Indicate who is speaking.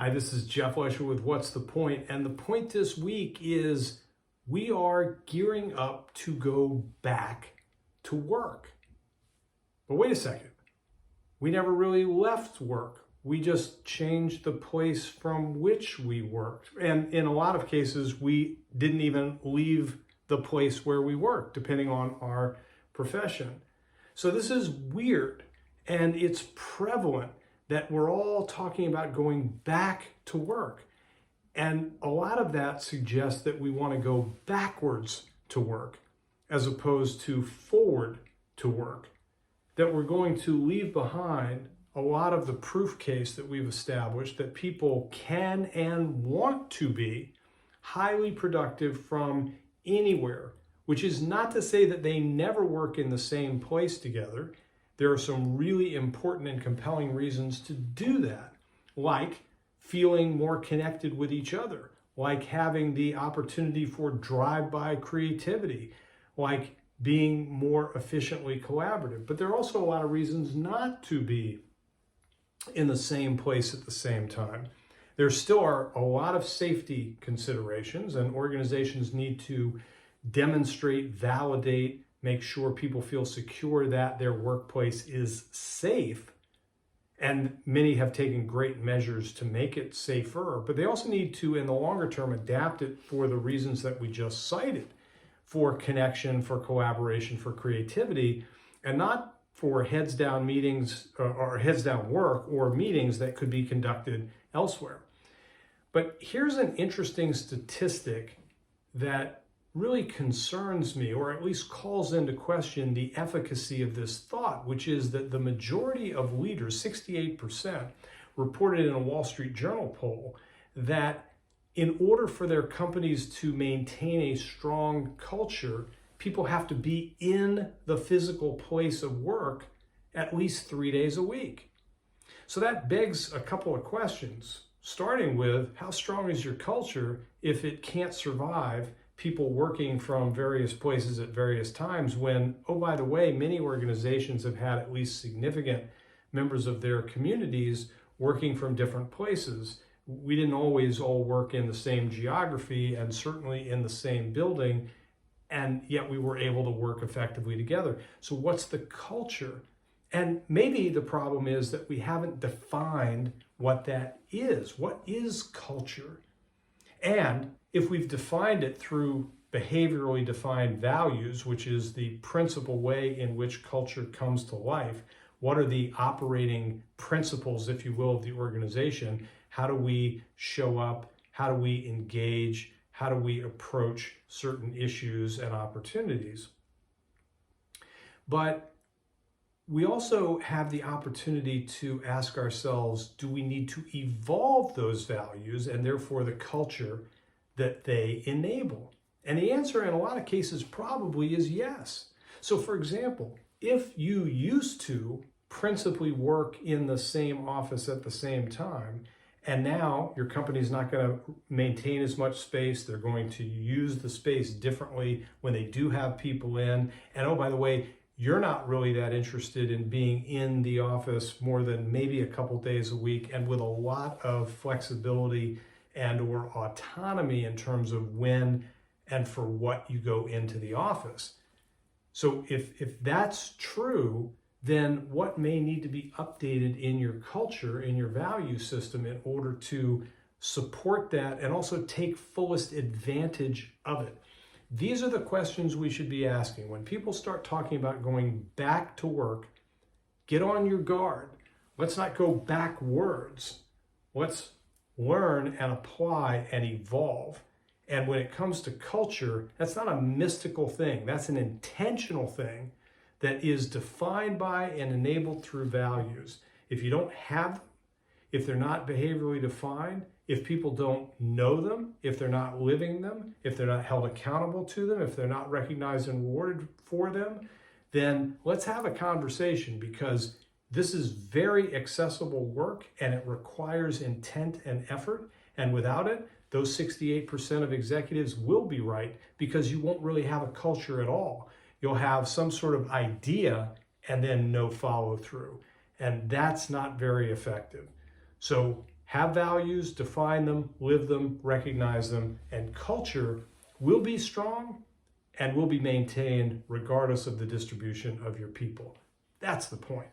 Speaker 1: Hi, this is Jeff Leisher with What's the Point? And the point this week is we are gearing up to go back to work. But wait a second. We never really left work. We just changed the place from which we worked. And in a lot of cases, we didn't even leave the place where we worked, depending on our profession. So this is weird, and it's prevalent that we're all talking about going back to work. And a lot of that suggests that we want to go backwards to work as opposed to forward to work. That we're going to leave behind a lot of the proof case that we've established that people can and want to be highly productive from anywhere, which is not to say that they never work in the same place together. There are some really important and compelling reasons to do that, like feeling more connected with each other, like having the opportunity for drive-by creativity, like being more efficiently collaborative. But there are also a lot of reasons not to be in the same place at the same time. There still are a lot of safety considerations, and organizations need to demonstrate, validate, make sure people feel secure that their workplace is safe. And many have taken great measures to make it safer, but they also need to, in the longer term, adapt it for the reasons that we just cited, for connection, for collaboration, for creativity, and not for heads down meetings or heads down work or meetings that could be conducted elsewhere. But here's an interesting statistic that really concerns me, or at least calls into question the efficacy of this thought, which is that the majority of leaders, 68%, reported in a Wall Street Journal poll that in order for their companies to maintain a strong culture, people have to be in the physical place of work at least 3 days a week. So that begs a couple of questions, starting with how strong is your culture if it can't survive people working from various places at various times when, oh, by the way, many organizations have had at least significant members of their communities working from different places. We didn't always all work in the same geography and certainly in the same building, and yet we were able to work effectively together. So what's the culture? And maybe the problem is that we haven't defined what that is. What is culture? And if we've defined it through behaviorally defined values, which is the principal way in which culture comes to life, what are the operating principles, if you will, of the organization? How do we show up? How do we engage? How do we approach certain issues and opportunities? But we also have the opportunity to ask ourselves, do we need to evolve those values and therefore the culture that they enable? And the answer in a lot of cases probably is yes. So for example, if you used to principally work in the same office at the same time, and now your company is not going to maintain as much space, they're going to use the space differently when they do have people in, and oh, by the way, you're not really that interested in being in the office more than maybe a couple days a week and with a lot of flexibility and or autonomy in terms of when and for what you go into the office. So if that's true, then what may need to be updated in your culture, in your value system in order to support that and also take fullest advantage of it? These are the questions we should be asking. When people start talking about going back to work, get on your guard. Let's not go backwards. Let's learn and apply and evolve. And when it comes to culture, that's not a mystical thing. That's an intentional thing that is defined by and enabled through values. If you don't have them, if they're not behaviorally defined, if people don't know them, if they're not living them, if they're not held accountable to them, if they're not recognized and rewarded for them, then let's have a conversation, because this is very accessible work and it requires intent and effort. And without it, those 68% of executives will be right, because you won't really have a culture at all. You'll have some sort of idea and then no follow through. And that's not very effective. So Have values, define them, live them, recognize them, and culture will be strong and will be maintained regardless of the distribution of your people. That's the point.